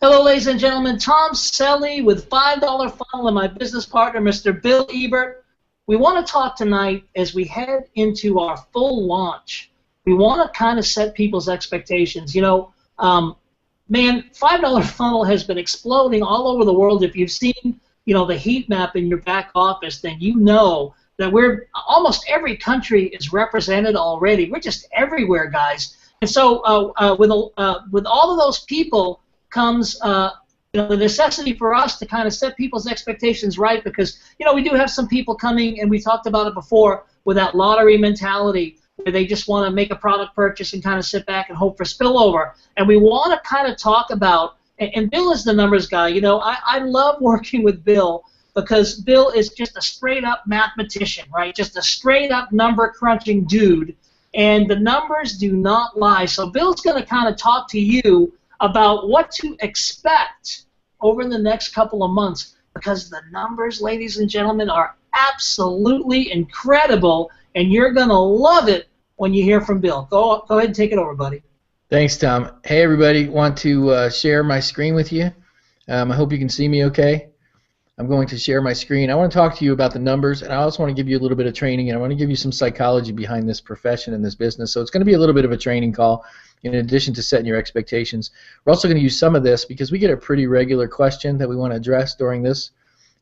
Hello, ladies and gentlemen. Tom Selly with $5 Funnel and my business partner, Mr. Bill Ebert. We want to talk tonight as we head into our full launch. We want to kind of set people's expectations. You know, man, $5 Funnel has been exploding all over the world. If you've seen, you know, the heat map in your back office, then you know that we're almost every country is represented already. We're just everywhere, guys. And so with all of those people comes you know, the necessity for us to kind of set people's expectations right, because you know we do have some people coming, and we talked about it before, with that lottery mentality where they just want to make a product purchase and kind of sit back and hope for spillover. And we want to kind of talk about, and Bill is the numbers guy. You know, I love working with Bill because Bill is just a straight up mathematician, right? Just a straight up number crunching dude, and the numbers do not lie. So Bill's going to kind of talk to you about what to expect over the next couple of months, because the numbers, ladies and gentlemen, are absolutely incredible, and you're going to love it when you hear from Bill. Go ahead and take it over, buddy. Thanks, Tom. Hey, everybody. Want to share my screen with you. I hope you can see me okay. I'm going to share my screen. I want to talk to you about the numbers, and I also want to give you a little bit of training, and I want to give you some psychology behind this profession and this business. So it's going to be a little bit of a training call in addition to setting your expectations. We're also going to use some of this because we get a pretty regular question that we want to address during this.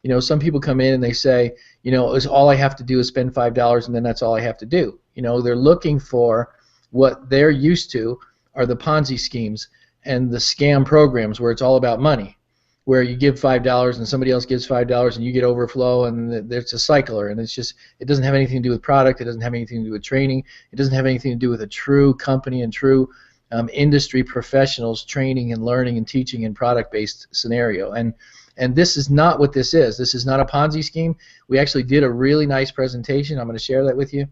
You know, some people come in and they say, you know, all I have to do is spend $5 and then that's all I have to do. You know, they're looking for what they're used to are the Ponzi schemes and the scam programs where it's all about money, where you give $5 and somebody else gives $5 and you get overflow, and there's a cycler, and it's just, it doesn't have anything to do with product, it doesn't have anything to do with training, it doesn't have anything to do with a true company and true industry professionals training and learning and teaching in product-based scenario. And this is not what this is. This is not a Ponzi scheme. We actually did a really nice presentation. I'm going to share that with you.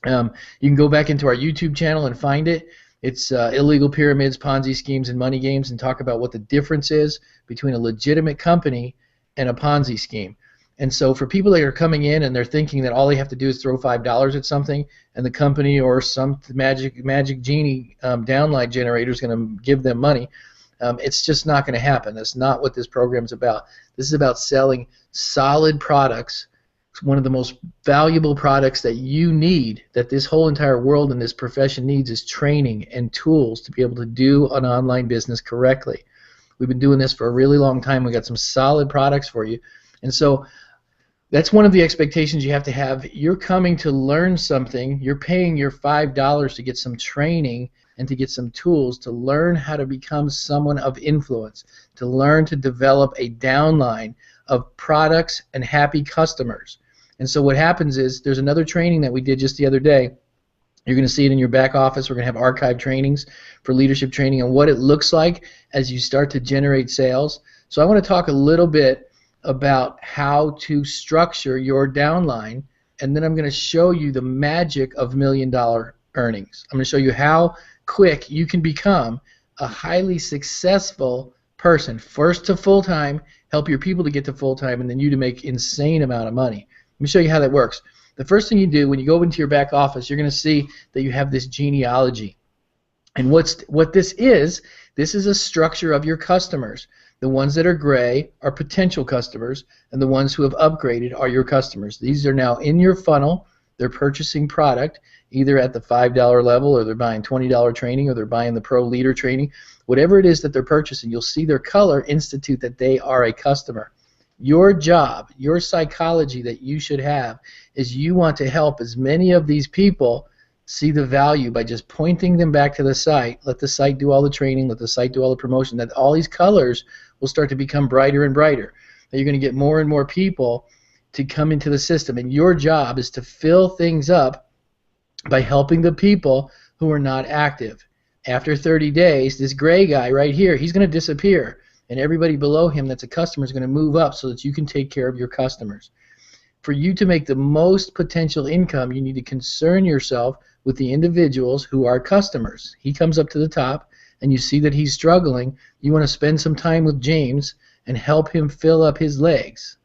You can go back into our YouTube channel and find it. It's illegal pyramids, Ponzi schemes, and money games, and talk about what the difference is between a legitimate company and a Ponzi scheme. And so for people that are coming in and they're thinking that all they have to do is throw $5 at something, and the company or some magic genie downline generator is going to give them money, it's just not going to happen. That's not what this program is about. This is about selling solid products. One of the most valuable products that you need, that this whole entire world and this profession needs, is training and tools to be able to do an online business correctly. We've been doing this for a really long time. We got some solid products for you. And so that's one of the expectations you have to have. You're coming to learn something. You're paying your $5 to get some training and to get some tools to learn how to become someone of influence, to learn to develop a downline of products and happy customers. And so what happens is there's another training that we did just the other day. You're going to see it in your back office. We're going to have archived trainings for leadership training and what it looks like as you start to generate sales. So I want to talk a little bit about how to structure your downline, and then I'm going to show you the magic of $1 million earnings. I'm going to show you how quick you can become a highly successful person, first to full-time, help your people to get to full-time, and then you to make insane amount of money. Let me show you how that works. The first thing you do when you go into your back office, you're going to see that you have this genealogy. And what this is a structure of your customers. The ones that are gray are potential customers, and the ones who have upgraded are your customers. These are now in your funnel. They're purchasing product either at the $5 level, or they're buying $20 training, or they're buying the Pro Leader training. Whatever it is that they're purchasing, you'll see their color institute that they are a customer. Your job, your psychology that you should have is you want to help as many of these people see the value by just pointing them back to the site. Let the site do all the training, let the site do all the promotion, that all these colors will start to become brighter and brighter. That you're going to get more and more people to come into the system, and your job is to fill things up by helping the people who are not active. After 30 days, this gray guy right here, he's going to disappear, and everybody below him that's a customer is going to move up so that you can take care of your customers. For you to make the most potential income, you need to concern yourself with the individuals who are customers. He comes up to the top, and you see that he's struggling. You want to spend some time with James and help him fill up his legs.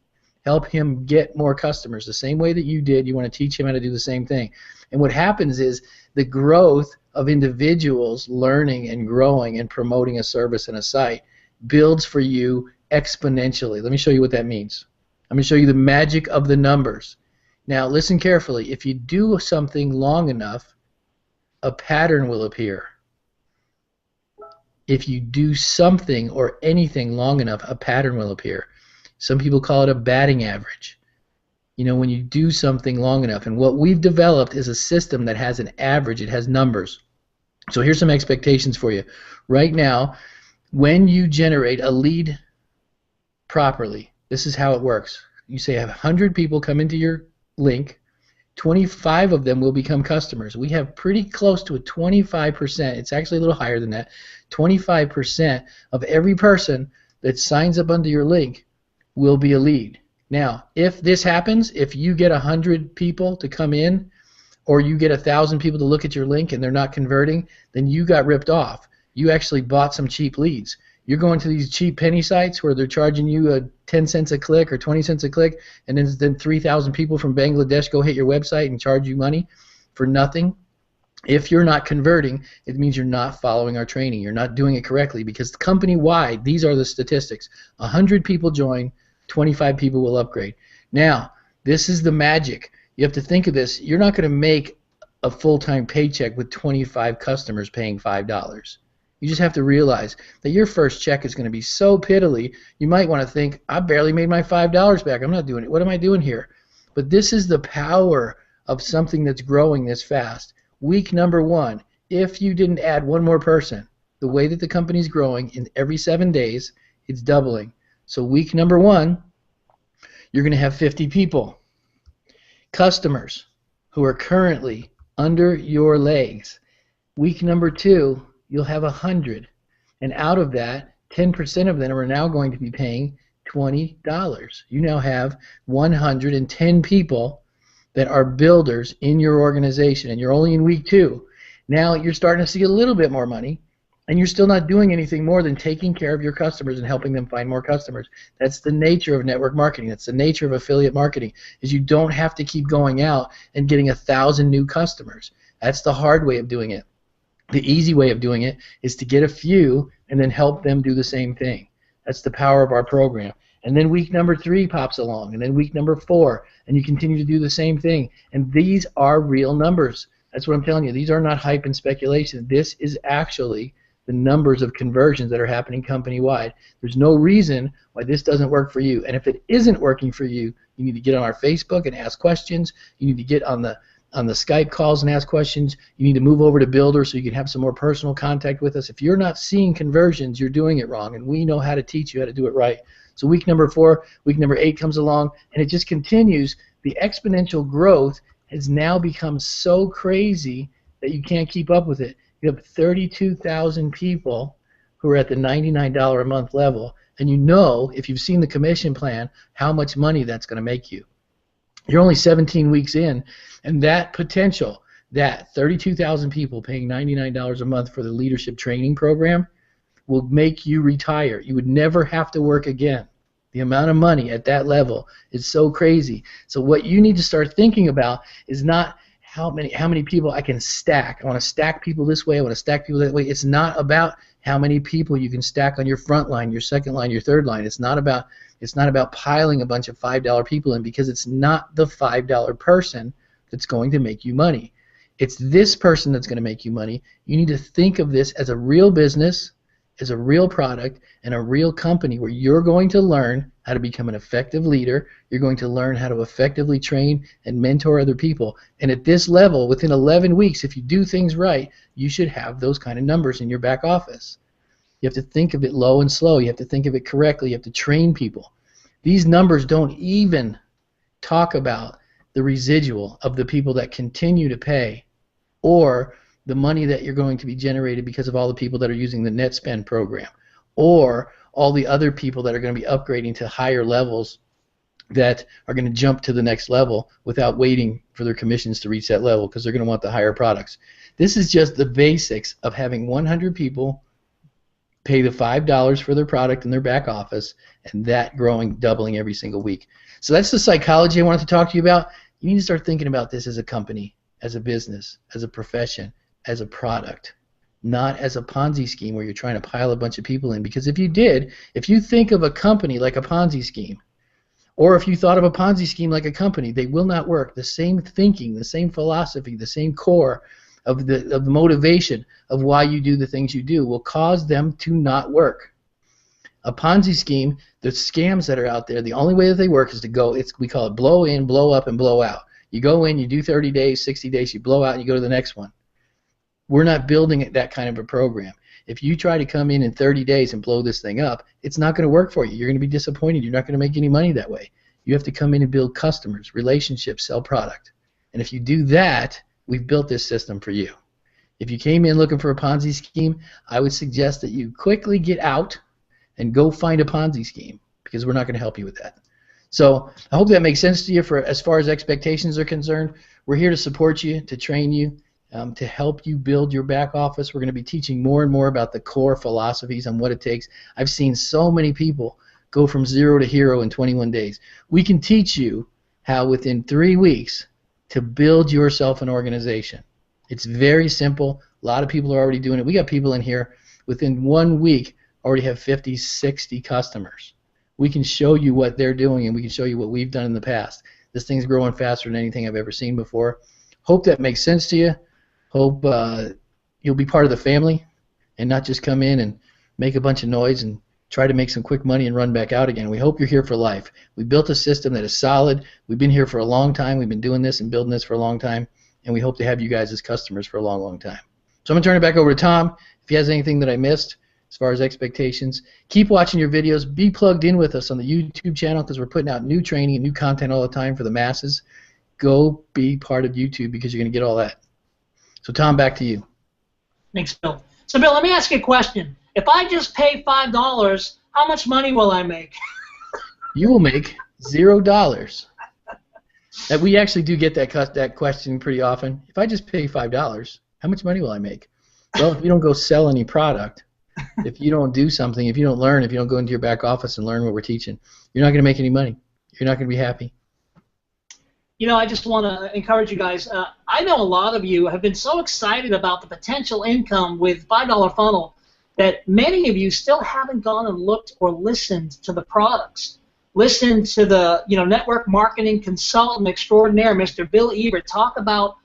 Help him get more customers. The same way that you did, you want to teach him how to do the same thing. And what happens is the growth of individuals learning and growing and promoting a service and a site builds for you exponentially. Let me show you what that means. I'm going to show you the magic of the numbers. Now listen carefully. If you do something long enough, a pattern will appear. If you do something or anything long enough, a pattern will appear. Some people call it a batting average. You know, when you do something long enough. And what we've developed is a system that has an average. It has numbers. So here's some expectations for you. Right now, when you generate a lead properly, this is how it works. You say 100 people come into your link, 25 of them will become customers. We have pretty close to a 25%. It's actually a little higher than that. 25% of every person that signs up under your link will be a lead. Now, if this happens, if you get 100 people to come in, or you get 1,000 people to look at your link and they're not converting, then you got ripped off. You actually bought some cheap leads. You're going to these cheap penny sites where they're charging you 10 cents a click or 20 cents a click, and then 3,000 people from Bangladesh go hit your website and charge you money for nothing. If you're not converting, it means you're not following our training. You're not doing it correctly, because company-wide, these are the statistics. 100 people join, 25 people will upgrade. Now, this is the magic. You have to think of this. You're not going to make a full-time paycheck with 25 customers paying $5. You just have to realize that your first check is going to be so piddly, you might want to think, I barely made my $5 back. I'm not doing it. What am I doing here? But this is the power of something that's growing this fast. Week number 1, if you didn't add one more person, the way that the company's growing, in every 7 days, it's doubling. So week number 1, you're going to have 50 people. Customers who are currently under your legs. Week number 2, you'll have 100, and out of that, 10% of them are now going to be paying $20. You now have 110 people that are builders in your organization, and you're only in week 2. Now you're starting to see a little bit more money, and you're still not doing anything more than taking care of your customers and helping them find more customers. That's the nature of network marketing. That's the nature of affiliate marketing, is you don't have to keep going out and getting 1,000 new customers. That's the hard way of doing it. The easy way of doing it is to get a few and then help them do the same thing. That's the power of our program. And then week number 3 pops along, and then week number 4, and you continue to do the same thing. And these are real numbers. That's what I'm telling you. These are not hype and speculation. This is actually the numbers of conversions that are happening company-wide. There's no reason why this doesn't work for you. And if it isn't working for you, you need to get on our Facebook and ask questions. You need to get on the Skype calls and ask questions. You need to move over to Builder so you can have some more personal contact with us. If you're not seeing conversions, you're doing it wrong, and we know how to teach you how to do it right. So week number 4, week number 8 comes along, and it just continues. The exponential growth has now become so crazy that you can't keep up with it. You have 32,000 people who are at the $99 a month level, and you know, if you've seen the commission plan, how much money that's going to make you. You're only 17 weeks in, and that potential, that 32,000 people paying $99 a month for the leadership training program, will make you retire. You would never have to work again. The amount of money at that level is so crazy. So what you need to start thinking about is not how many people I can stack. I want to stack people this way. I want to stack people that way. It's not about how many people you can stack on your front line, your second line, your third line. It's not about piling a bunch of $5 people in, because it's not the $5 person that's going to make you money. It's this person that's going to make you money. You need to think of this as a real business, as a real product, and a real company where you're going to learn how to become an effective leader. You're going to learn how to effectively train and mentor other people. And at this level, within 11 weeks, if you do things right, you should have those kind of numbers in your back office. You have to think of it low and slow. You have to think of it correctly. You have to train people. These numbers don't even talk about the residual of the people that continue to pay, or the money that you're going to be generated because of all the people that are using the net spend program, or all the other people that are going to be upgrading to higher levels that are going to jump to the next level without waiting for their commissions to reach that level, because they're going to want the higher products. This is just the basics of having 100 people pay the $5 for their product in their back office, and that growing, doubling every single week. So that's the psychology I wanted to talk to you about. You need to start thinking about this as a company, as a business, as a profession, as a product. not as a Ponzi scheme where you're trying to pile a bunch of people in. Because if you think of a company like a Ponzi scheme, or if you thought of a Ponzi scheme like a company, they will not work. The same thinking, the same philosophy, the same core of the motivation of why you do the things you do will cause them to not work. A Ponzi scheme, the scams that are out there, the only way that they work is to go, we call it blow in, blow up, and blow out. You go in, you do 30 days, 60 days, you blow out, and you go to the next one. We're not building that kind of a program. If you try to come in 30 days and blow this thing up, it's not going to work for you. You're going to be disappointed. You're not going to make any money that way. You have to come in and build customers, relationships, sell product. And if you do that, we've built this system for you. If you came in looking for a Ponzi scheme, I would suggest that you quickly get out and go find a Ponzi scheme, because we're not going to help you with that. So I hope that makes sense to you for as far as expectations are concerned. We're here to support you, to train you, to help you build your back office. We're going to be teaching more and more about the core philosophies on what it takes. I've seen so many people go from 0 to hero in 21 days. We can teach you how within 3 weeks to build yourself an organization. It's very simple. A lot of people are already doing it. We got people in here within 1 week already have 50, 60 customers. We can show you what they're doing, and we can show you what we've done in the past. This thing's growing faster than anything I've ever seen before. Hope that makes sense to you. Hope you'll be part of the family and not just come in and make a bunch of noise and try to make some quick money and run back out again. We hope you're here for life. We built a system that is solid. We've been here for a long time. We've been doing this and building this for a long time, and we hope to have you guys as customers for a long, long time. So I'm going to turn it back over to Tom. If he has anything that I missed as far as expectations, keep watching your videos. Be plugged in with us on the YouTube channel, because we're putting out new training and new content all the time for the masses. Go be part of YouTube, because you're going to get all that. So Tom, back to you. Thanks, Bill. So Bill, let me ask you a question. If I just pay $5, how much money will I make? You will make $0. That we actually do get that question pretty often. If I just pay $5, how much money will I make? Well, if you don't go sell any product, if you don't do something, if you don't learn, if you don't go into your back office and learn what we're teaching, you're not going to make any money. You're not going to be happy. You know, I just want to encourage you guys. I know a lot of you have been so excited about the potential income with $5 Funnel that many of you still haven't gone and looked or listened to the products. Listen to the network marketing consultant extraordinaire, Mr. Bill Ebert, talk about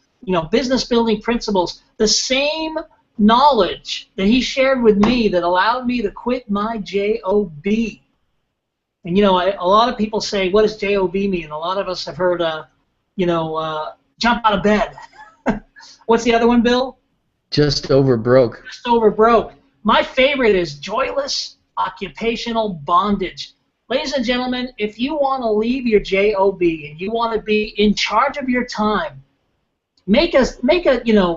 business building principles. The same knowledge that he shared with me that allowed me to quit my job. And a lot of people say, what does job mean? A lot of us have heard jump out of bed. What's the other one, Bill? Just over broke. Just over broke. My favorite is joyless occupational bondage. Ladies and gentlemen, if you want to leave your job and you want to be in charge of your time, make a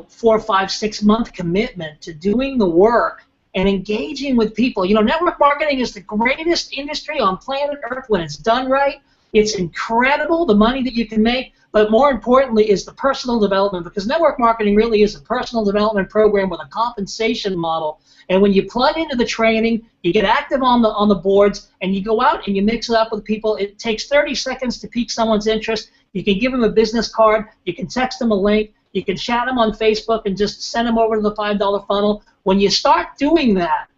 4, 5, 6 month commitment to doing the work and engaging with people. Network marketing is the greatest industry on planet Earth when it's done right. It's incredible, the money that you can make, but more importantly is the personal development, because network marketing really is a personal development program with a compensation model. And when you plug into the training, you get active on the boards, and you go out and you mix it up with people. It takes 30 seconds to pique someone's interest. You can give them a business card. You can text them a link. You can chat them on Facebook and just send them over to the $5 Funnel. When you start doing that,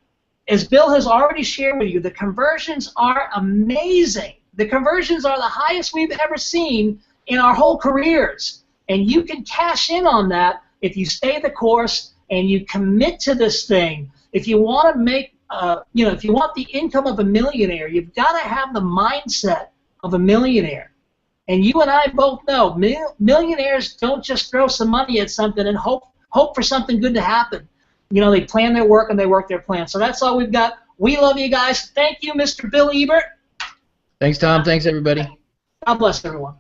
as Bill has already shared with you, the conversions are amazing. The conversions are the highest we've ever seen in our whole careers. And you can cash in on that if you stay the course and you commit to this thing. If you want to make, if you want the income of a millionaire, you've got to have the mindset of a millionaire. And you and I both know millionaires don't just throw some money at something and hope for something good to happen. They plan their work and they work their plan. So that's all we've got. We love you guys. Thank you, Mr. Bill Ebert. Thanks, Tom. Thanks, everybody. God bless everyone.